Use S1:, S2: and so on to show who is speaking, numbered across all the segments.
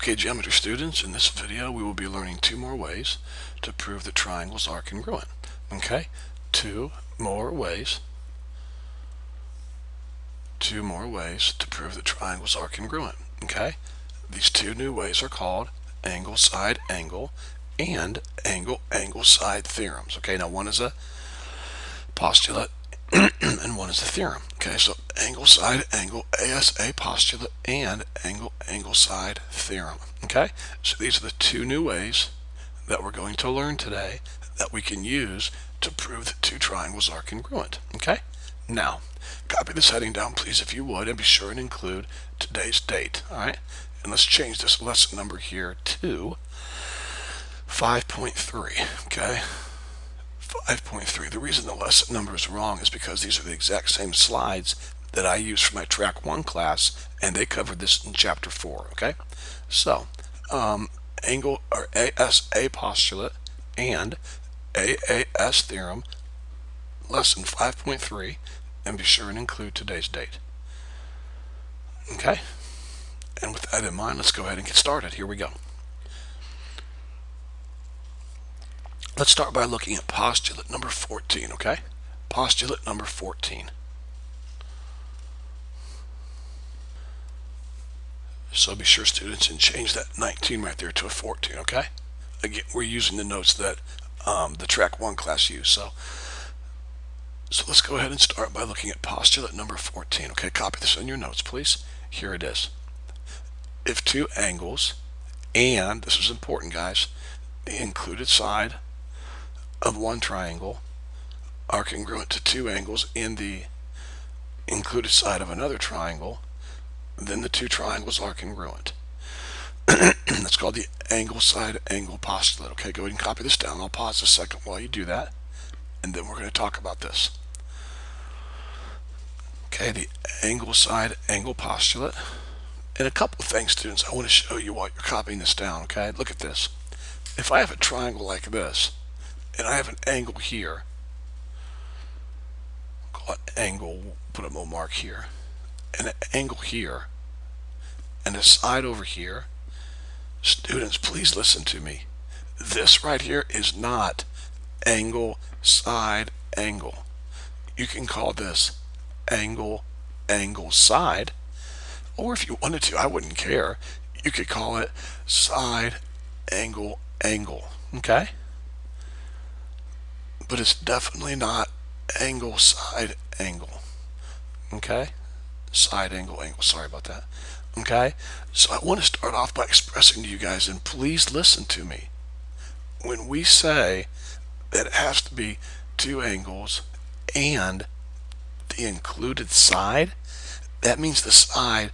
S1: Okay, geometry students, in this video we will be learning two more ways to prove that triangles are congruent. Okay, two more ways to prove that triangles are congruent. Okay, these two new ways are called angle side angle and angle angle side theorems. Okay, now one is a postulate and one is a theorem. Okay, so angle side angle ASA postulate and angle angle side theorem. Okay, so these are the two new ways that we're going to learn today that we can use to prove that two triangles are congruent. Okay, now copy this heading down, please, if you would, and be sure and include today's date. All right, and let's change this lesson number here to 5.3. Okay, 5.3. The reason the lesson number is wrong is because these are the exact same slides that I used for my track 1 class, and they covered this in chapter 4. Okay, so angle or ASA postulate and AAS theorem, lesson 5.3, and be sure and include today's date. Okay, and with that in mind, let's go ahead and get started. Here we go. Let's start by looking at postulate number 14, okay? Postulate number 14. So be sure, students, and change that 19 right there to a 14, okay? Again, we're using the notes that the track 1 class used. So let's go ahead and start by looking at postulate number 14, okay? Copy this in your notes, please. Here it is. If two angles, and this is important, guys, the included side of one triangle are congruent to two angles in the included side of another triangle, then the two triangles are congruent. That's called the angle side angle postulate. Okay, go ahead and copy this down. I'll pause a second while you do that, and then we're going to talk about this. Okay, the angle side angle postulate. And a couple of things, students, I want to show you while you're copying this down. Okay, look at this. If I have a triangle like this, and I have an angle here, call it angle, put a little mark here, and an angle here, and a side over here. Students, please listen to me. This right here is not angle side angle. You can call this angle angle side, or if you wanted to, I wouldn't care, you could call it side angle angle. Okay, but it's definitely not angle side angle. Okay, side angle angle, sorry about that. Okay, so I want to start off by expressing to you guys, and please listen to me, when we say that it has to be two angles and the included side, that means the side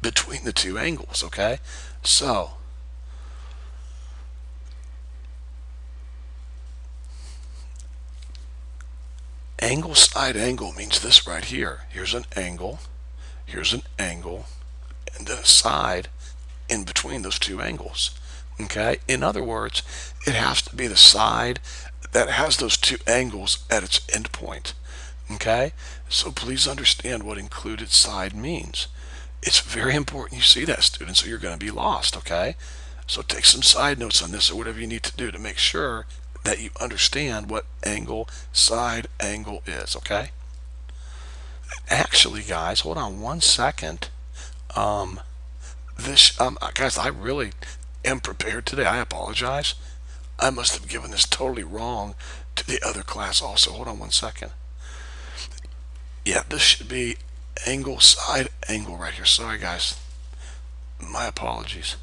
S1: between the two angles. Okay, so angle side angle means this right here. Here's an angle, and then a side in between those two angles. Okay, in other words, it has to be the side that has those two angles at its end point. Okay, so please understand what included side means. It's very important you see that, students, or you're going to be lost. Okay, so take some side notes on this or whatever you need to do to make sure that you understand what angle side angle is. Okay, actually, guys, hold on one second. Guys, I really am prepared today. I apologize. I must have given this totally wrong to the other class also. Hold on one second. Yeah, this should be angle side angle right here. Sorry, guys. My apologies.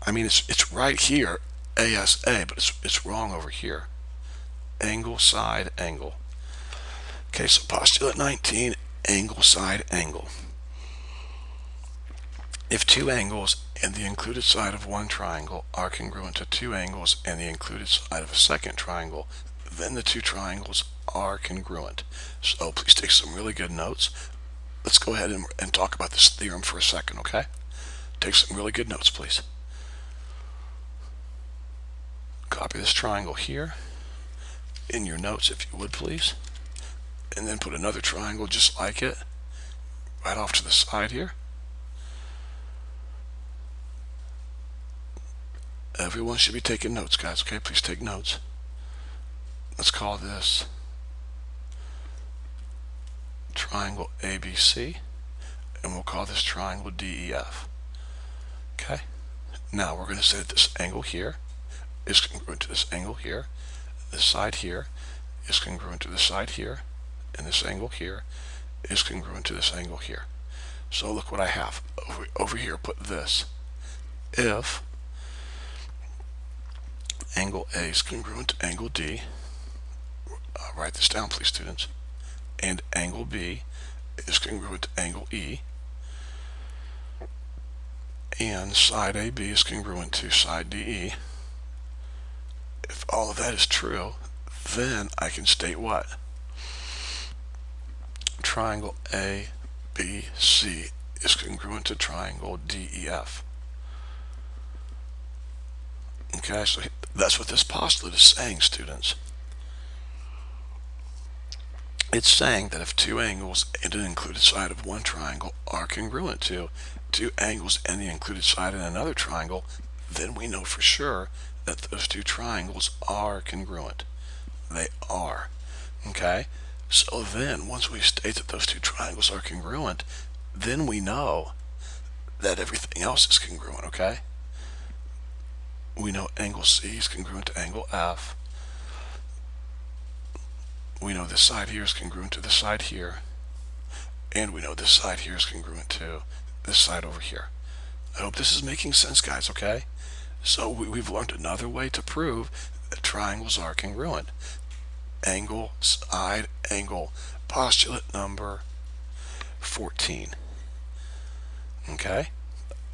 S1: I mean, it's right here, ASA, but it's wrong over here. Angle side angle. Okay, so postulate 19, angle side angle. If two angles and the included side of one triangle are congruent to two angles and the included side of a second triangle, then the two triangles are congruent. So please take some really good notes. Let's go ahead and talk about this theorem for a second, okay? Take some really good notes, please. Copy this triangle here in your notes, if you would, please. And then put another triangle just like it right off to the side here. Everyone should be taking notes, guys. Okay, please take notes. Let's call this triangle ABC, and we'll call this triangle DEF. Okay, now we're going to say that this angle here is congruent to this angle here, this side here is congruent to this side here, and this angle here is congruent to this angle here. So look what I have over here. Put this: if angle A is congruent to angle D, write this down please, students, and angle B is congruent to angle E, and side AB is congruent to side DE. If all of that is true, then I can state what? Triangle ABC is congruent to triangle DEF. Okay, so that's what this postulate is saying, students. It's saying that if two angles and an included side of one triangle are congruent to two angles and the included side in another triangle, then we know for sure that those two triangles are congruent. They are. Okay? So then, once we state that those two triangles are congruent, then we know that everything else is congruent, okay? We know angle C is congruent to angle F. We know this side here is congruent to this side here. And we know this side here is congruent to this side over here. I hope this is making sense, guys, okay? So we've learned another way to prove that triangles are congruent. Angle, side, angle. Postulate number 14. Okay?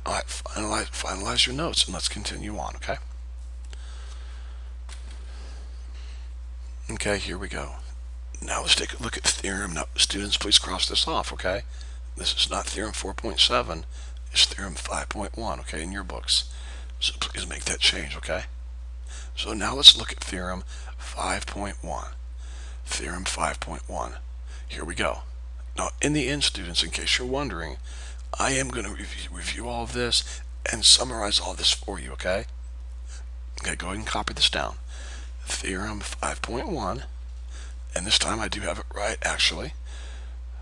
S1: All right, finalize your notes and let's continue on, okay? Okay, here we go. Now let's take a look at the theorem. Now, students, please cross this off, okay? This is not Theorem 4.7. It's Theorem 5.1, okay, in your books. So please make that change, okay? So now let's look at Theorem 5.1. Theorem 5.1. Here we go. Now, in the end, students, in case you're wondering, I am going to review all of this and summarize all this for you, okay? Okay, go ahead and copy this down. Theorem 5.1, and this time I do have it right, actually,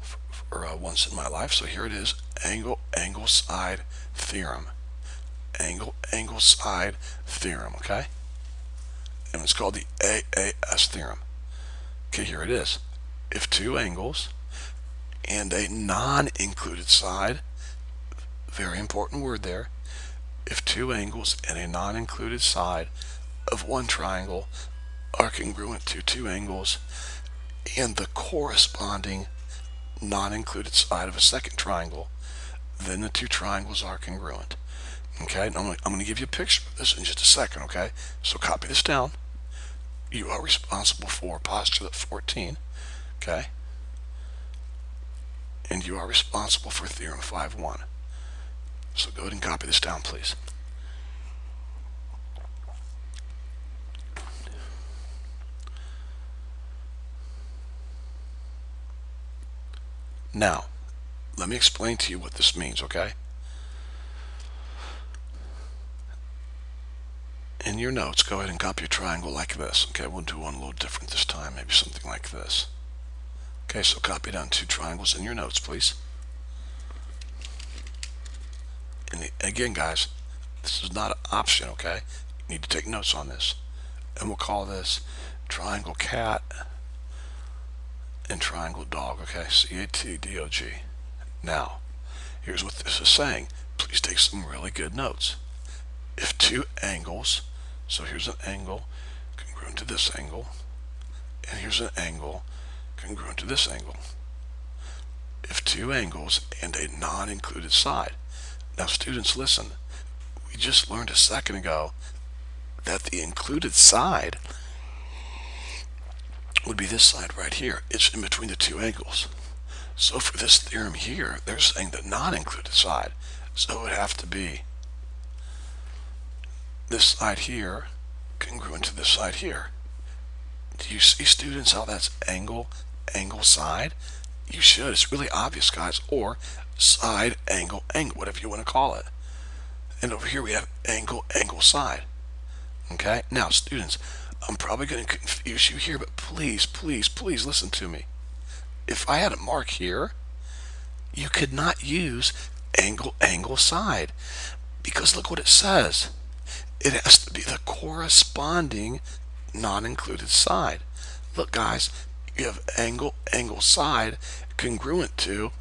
S1: for once in my life. So here it is: angle, angle, side theorem. Angle, angle, side theorem, okay? And it's called the AAS theorem. Okay, here it is. If two angles and a non-included side, very important word there, if two angles and a non-included side of one triangle are congruent to two angles and the corresponding non-included side of a second triangle, then the two triangles are congruent. Okay, and I'm going to give you a picture of this in just a second, okay? So copy this down. You are responsible for postulate 14, okay? And you are responsible for Theorem 5.1. So go ahead and copy this down, please. Now, let me explain to you what this means, okay? In your notes, go ahead and copy a triangle like this. Okay, we'll do one a little different this time, maybe something like this. Okay, so copy down two triangles in your notes, please. And again, guys, this is not an option, okay? You need to take notes on this. And we'll call this triangle cat and triangle dog, okay? C-A-T-D-O-G. Now, here's what this is saying. Please take some really good notes. If two angles, so here's an angle congruent to this angle, and here's an angle congruent to this angle. If two angles and a non-included side. Now, students, listen. We just learned a second ago that the included side would be this side right here. It's in between the two angles. So for this theorem here, they're saying the non-included side. So it would have to be this side here congruent to this side here. Do you see, students, how that's angle, angle, side? You should. It's really obvious, guys. Or side, angle, angle, whatever you want to call it. And over here we have angle, angle, side. Okay, now students, I'm probably going to confuse you here, but please, please, please listen to me. If I had a mark here, you could not use angle, angle, side, because look what it says. It has to be the corresponding non-included side. Look guys, you have angle, angle, side congruent to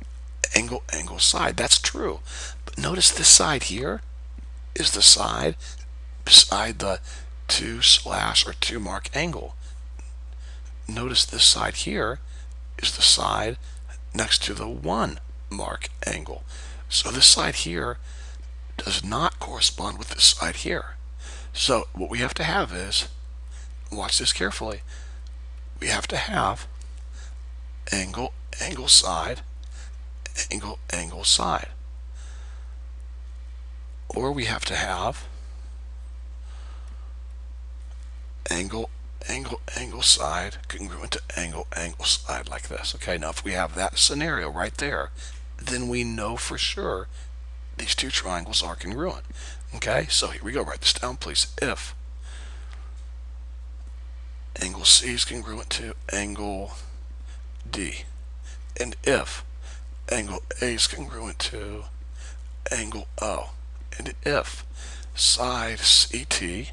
S1: angle, angle, side. That's true. But notice this side here is the side beside the 2/ or 2 mark angle. Notice this side here is the side next to the 1 mark angle. So this side here does not correspond with this side here. So what we have to have is, watch this carefully, we have to have angle, angle, side, angle, angle, side. Or we have to have angle, angle, angle, side congruent to angle, angle, side, like this. Okay, now if we have that scenario right there, then we know for sure these two triangles are congruent. Okay, so here we go. Write this down, please. If angle C is congruent to angle D, and if angle A is congruent to angle O, and if side CT,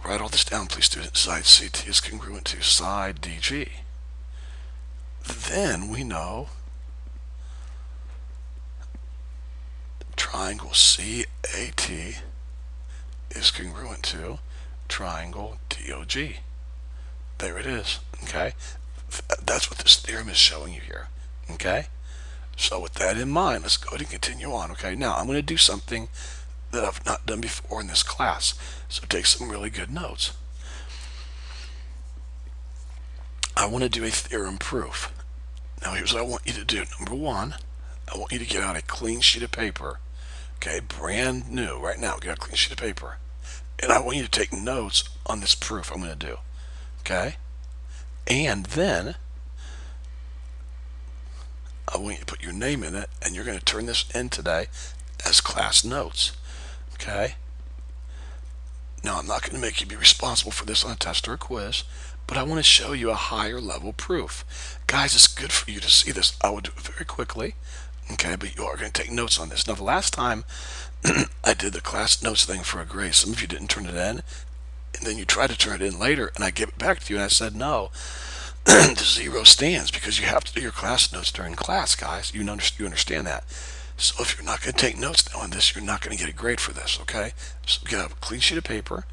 S1: write all this down, please, students, side CT is congruent to side DG, then we know triangle CAT is congruent to triangle DOG. There it is. Okay, that's what this theorem is showing you here. Okay, so with that in mind, let's go ahead and continue on. Okay, now I'm going to do something that I've not done before in this class, so take some really good notes. I want to do a theorem proof. Now here's what I want you to do. Number one, I want you to get out a clean sheet of paper. Okay, brand new, right now, get a clean sheet of paper. And I want you to take notes on this proof I'm going to do. Okay? And then I want you to put your name in it, and you're going to turn this in today as class notes. Okay? Now, I'm not going to make you be responsible for this on a test or a quiz, but I want to show you a higher level proof. Guys, it's good for you to see this. I will do it very quickly. Okay, but you are going to take notes on this. Now, the last time I did the class notes thing for a grade, some of you didn't turn it in, and then you tried to turn it in later, and I gave it back to you, and I said, no, the 0 stands, because you have to do your class notes during class, guys. You understand that. So if you're not going to take notes now on this, you're not going to get a grade for this, okay? So get a clean sheet of paper,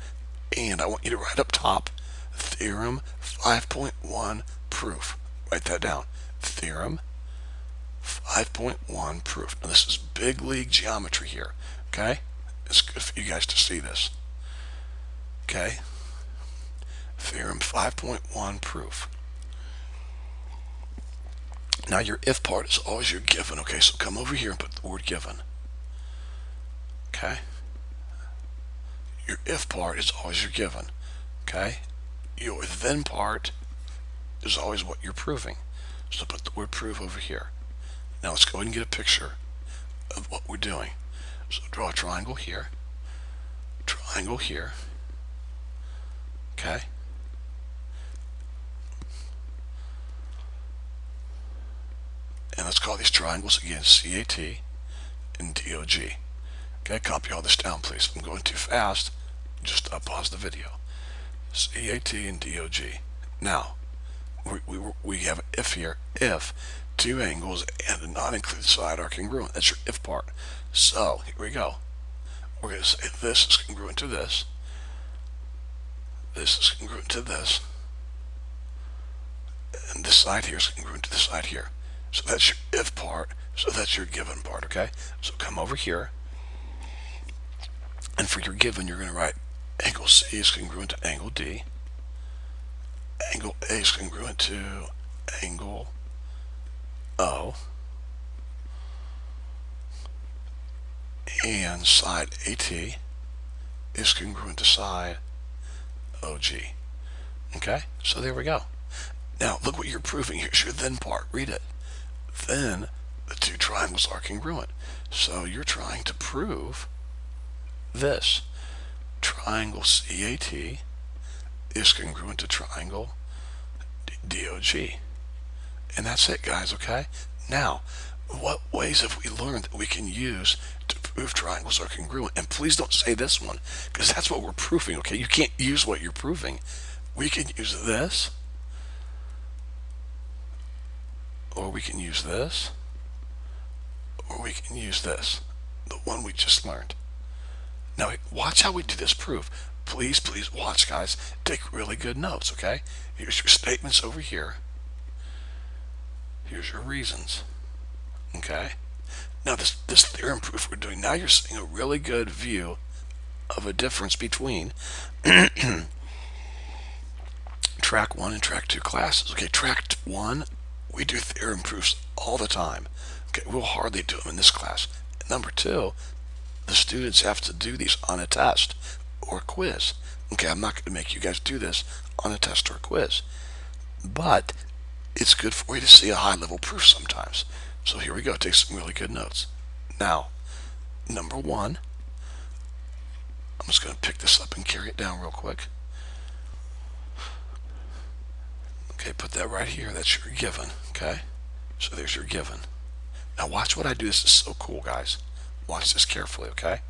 S1: and I want you to write up top, Theorem 5.1 proof. Write that down. Theorem 5.1 proof. Now this is big league geometry here, okay? It's good for you guys to see this. Okay? Theorem 5.1 proof. Now your if part is always your given, okay? So come over here and put the word given. Okay? Your if part is always your given, okay? Your then part is always what you're proving. So put the word prove over here. Now let's go ahead and get a picture of what we're doing. So draw a triangle here, okay? And let's call these triangles again CAT and DOG. Okay, copy all this down, please. If I'm going too fast, just pause the video. CAT and DOG. Now, we have an if here. If two angles and a non-included side are congruent. That's your if part. So, here we go. We're going to say this is congruent to this. This is congruent to this. And this side here is congruent to this side here. So that's your if part. So that's your given part, okay? So come over here. And for your given, you're going to write angle C is congruent to angle D. Angle A is congruent to angle O. And side AT is congruent to side OG. Okay? So there we go. Now, look what you're proving. Here's your then part. Read it. Then the two triangles are congruent. So you're trying to prove this. Triangle CAT is congruent to triangle DOG. And that's it, guys, okay? Now, what ways have we learned that we can use to prove triangles are congruent? And please don't say this one, because that's what we're proving, okay? You can't use what you're proving. We can use this, or we can use this, or we can use this, the one we just learned. Now, watch how we do this proof. Please, please watch, guys. Take really good notes, okay? Here's your statements over here. Here's your reasons, okay? Now, this theorem proof we're doing, now you're seeing a really good view of a difference between track 1 and track 2 classes. Okay, track 1, we do theorem proofs all the time. Okay, we'll hardly do them in this class. And number 2, the students have to do these on a test or a quiz. Okay, I'm not going to make you guys do this on a test or a quiz, but it's good for you to see a high-level proof sometimes. So here we go. Take some really good notes. Now, number 1, I'm just going to pick this up and carry it down real quick. Okay, put that right here. That's your given. Okay, so there's your given. Now watch what I do. This is so cool, guys. Watch this carefully, okay?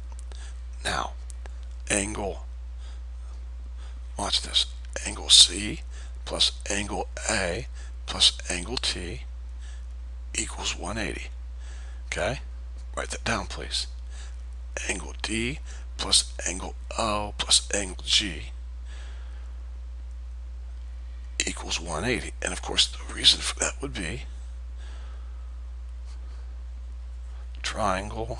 S1: Now, angle, watch this. Angle C plus angle A plus angle T equals 180. Okay? Write that down, please. Angle D plus angle O plus angle G equals 180. And of course, the reason for that would be triangle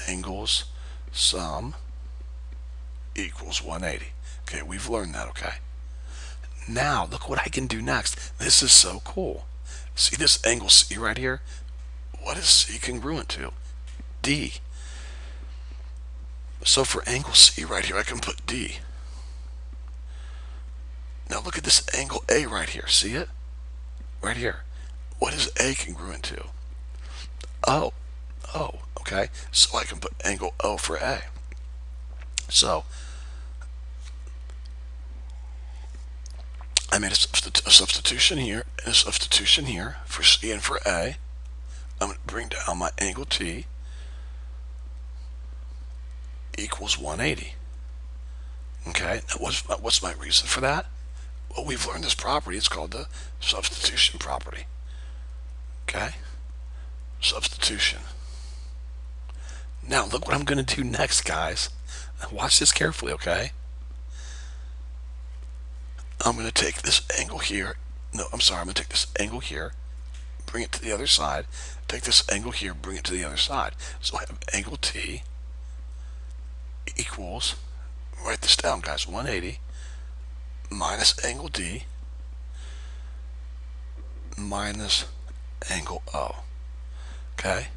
S1: angles sum equals 180. Okay, we've learned that, okay? Now, look what I can do next. This is so cool. See this angle C right here? What is C congruent to? D. So for angle C right here, I can put D. Now look at this angle A right here. See it? Right here. What is A congruent to? O. O. Okay? So I can put angle O for A. So I made a substitution here and a substitution here for C and for A. I'm going to bring down my angle T equals 180. Okay? Now what's my reason for that? Well, we've learned this property. It's called the substitution property. Okay? Substitution. Now look what I'm going to do next, guys. Watch this carefully, okay? I'm going to take this angle here. No, I'm sorry. I'm going to take this angle here, bring it to the other side. Take this angle here, bring it to the other side. So I have angle T equals, write this down, guys, 180 minus angle D minus angle O. Okay?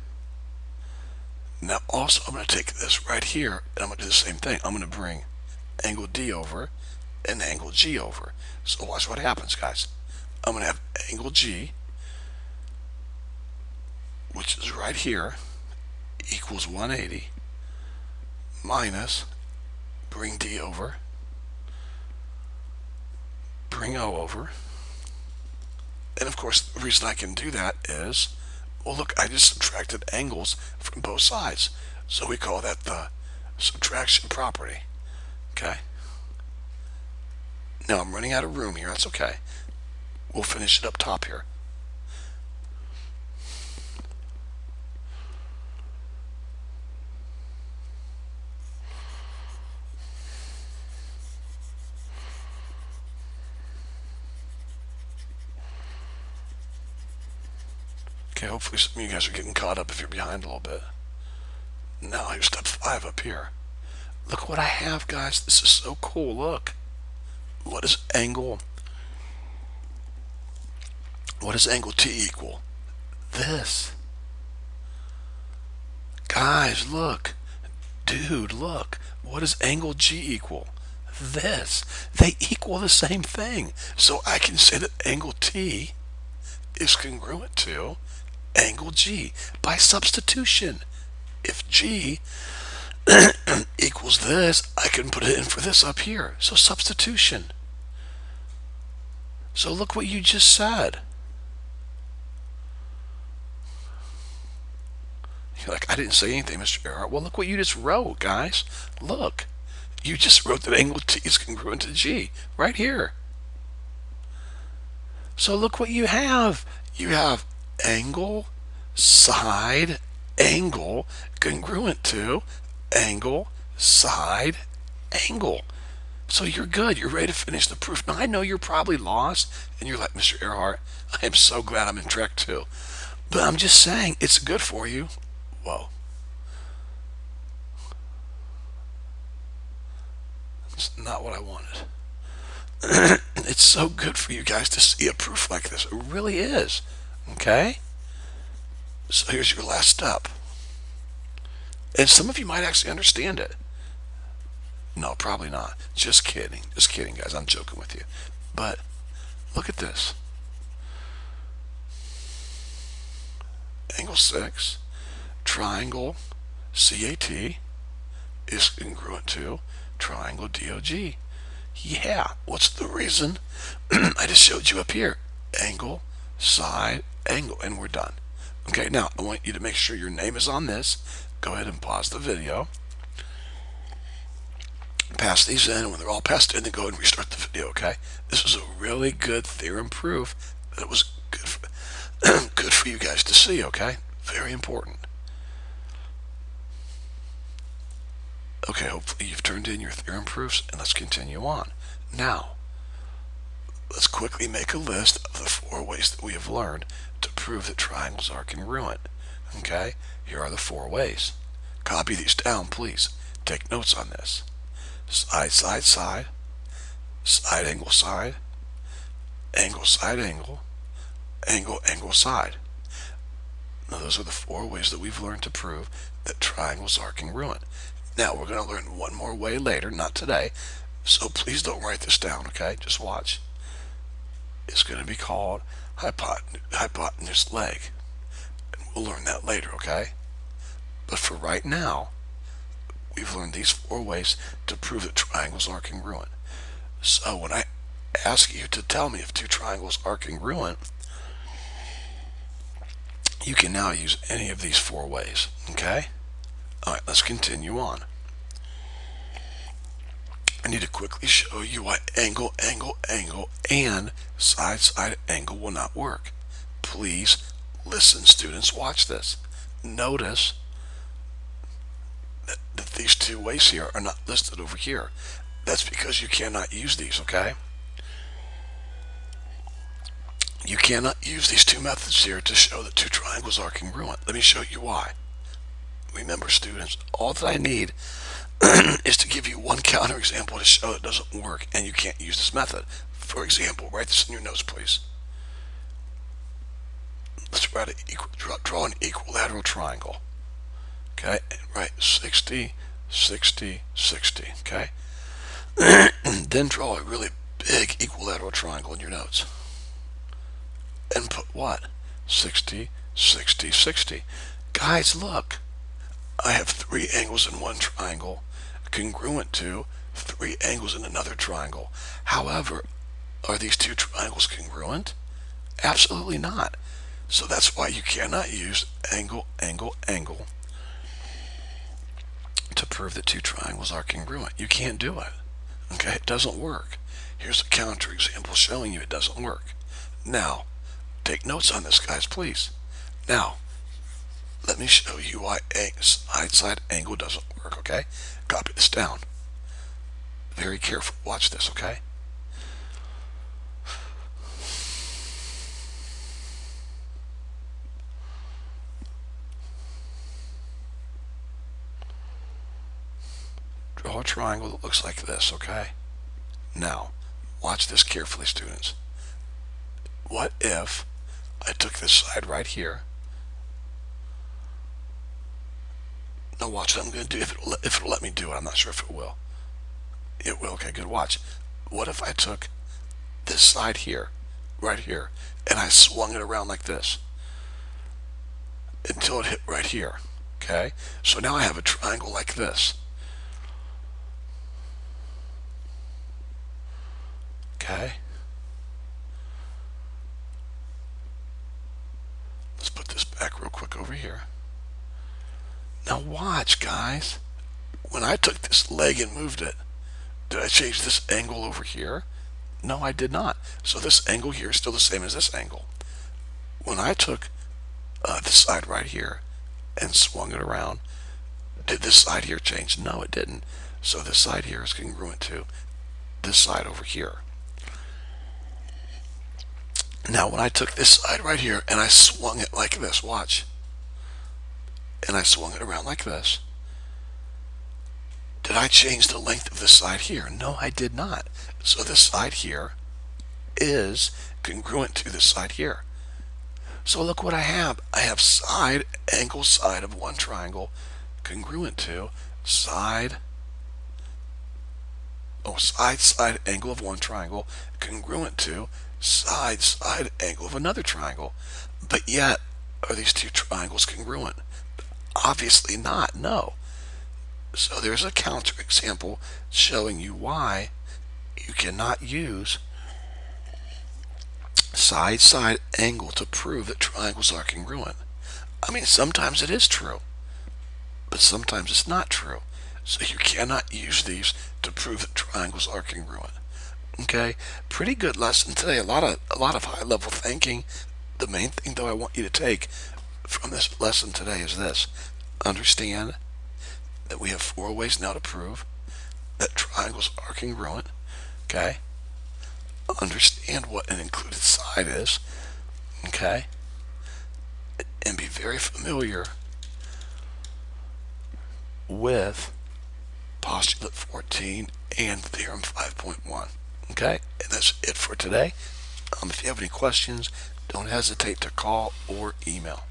S1: Now also I'm going to take this right here and I'm going to do the same thing. I'm going to bring angle D over and angle G over. So watch what happens, guys. I'm going to have angle G, which is right here, equals 180 minus, bring D over, bring O over. And of course, the reason I can do that is, well, look, I just subtracted angles from both sides. So we call that the subtraction property. Okay? Now I'm running out of room here. That's okay. We'll finish it up top here. Okay, hopefully some of you guys are getting caught up if you're behind a little bit. Now here's step 5 up here. Look what I have, guys. This is so cool. Look. What is angle T equal? This. Guys, look. Dude, look. What does angle G equal? This. They equal the same thing. So I can say that angle T is congruent to angle G by substitution. If G equals this, I can put it in for this up here. So substitution. So look what you just said. You're like, I didn't say anything, Mr. Earhart. Well, look what you just wrote, guys. Look. You just wrote that angle T is congruent to G right here. So look what you have. You have angle, side, angle congruent to angle, side, angle. So you're good. You're ready to finish the proof. Now, I know you're probably lost, and you're like, Mr. Earhart, I am so glad I'm in track 2. But I'm just saying, it's good for you. Whoa. That's not what I wanted. It's so good for you guys to see a proof like this. It really is. Okay? So here's your last step. And some of you might actually understand it. No, probably not. Just kidding. Just kidding, guys. I'm joking with you. But look at this. Angle 6, triangle CAT is congruent to triangle DOG. Yeah, what's the reason? I just showed you up here. Angle, side, angle, and we're done. Okay, now I want you to make sure your name is on this. Go ahead and pause the video. Pass these in, and when they're all passed in, then go ahead and restart the video, okay? This was a really good theorem proof that it was good for, good for you guys to see, okay? Very important. Okay, hopefully you've turned in your theorem proofs, and let's continue on. Now, let's quickly make a list of the 4 ways that we have learned to prove that triangles are congruent. Okay, here are the 4 ways. Copy these down, please. Take notes on this. Side, side, side. Side, angle, side. Angle, side, angle. Angle, angle, side. Now, those are the 4 ways that we've learned to prove that triangles are congruent. Now, we're going to learn one more way later, not today, so please don't write this down, okay? Just watch. It's going to be called hypotenuse leg, and we'll learn that later, okay? But for right now, we've learned these 4 ways to prove that triangles are congruent. So when I ask you to tell me if 2 triangles are congruent, you can now use any of these 4 ways, okay? All right, let's continue on. I need to quickly show you why angle, angle, angle, and side, side, angle will not work. Please listen, students. Watch this. Notice that these 2 ways here are not listed over here. That's because you cannot use these, okay? You cannot use these 2 methods here to show that 2 triangles are congruent. Let me show you why. Remember, students, all that I need is to give you one counterexample to show it doesn't work and you can't use this method. For example, write this in your notes, please. Let's draw an equilateral triangle. Okay, and write 60, 60, 60. Okay, then draw a really big equilateral triangle in your notes. And put what? 60, 60, 60. Guys, look. I have 3 angles in one triangle congruent to 3 angles in another triangle. However, are these 2 triangles congruent? Absolutely not. So that's why you cannot use angle, angle, angle to prove that 2 triangles are congruent. You can't do it. Okay, it doesn't work. Here's a counterexample showing you it doesn't work. Now, take notes on this, guys, please. Now, let me show you why side angle doesn't work, okay? Copy this down. Very careful. Watch this, okay? Draw a triangle that looks like this, okay? Now, watch this carefully, students. What if I took this side right here? Now watch what I'm going to do. If it'll let me do it. I'm not sure if it will. It will. Okay, good. Watch. What if I took this side here, right here, and I swung it around like this until it hit right here? Okay, so now I have a triangle like this. Okay, let's put this back real quick over here. Now watch, guys. When I took this leg and moved it, did I change this angle over here? No, I did not. So this angle here is still the same as this angle. When I took this side right here and swung it around, did this side here change? No, it didn't. So this side here is congruent to this side over here. Now when I took this side right here and I swung it like this, watch, and I swung it around like this, did I change the length of this side here? No, I did not. So this side here is congruent to this side here. So look what I have. I have side, angle, side of one triangle congruent to side, side, angle of one triangle congruent to side, angle of another triangle. But yet, are these two triangles congruent? Obviously not, no. So there's a counterexample showing you why you cannot use side, angle to prove that triangles are congruent. I mean, sometimes it is true, but sometimes it's not true. So you cannot use these to prove that triangles are congruent. Okay, pretty good lesson today. A lot of high-level thinking. The main thing, though, I want you to take from this lesson today is this: understand that we have 4 ways now to prove that triangles are congruent. Okay, understand what an included side is. Okay, and be very familiar with postulate 14 and theorem 5.1. Okay, and that's it for today. If you have any questions, don't hesitate to call or email.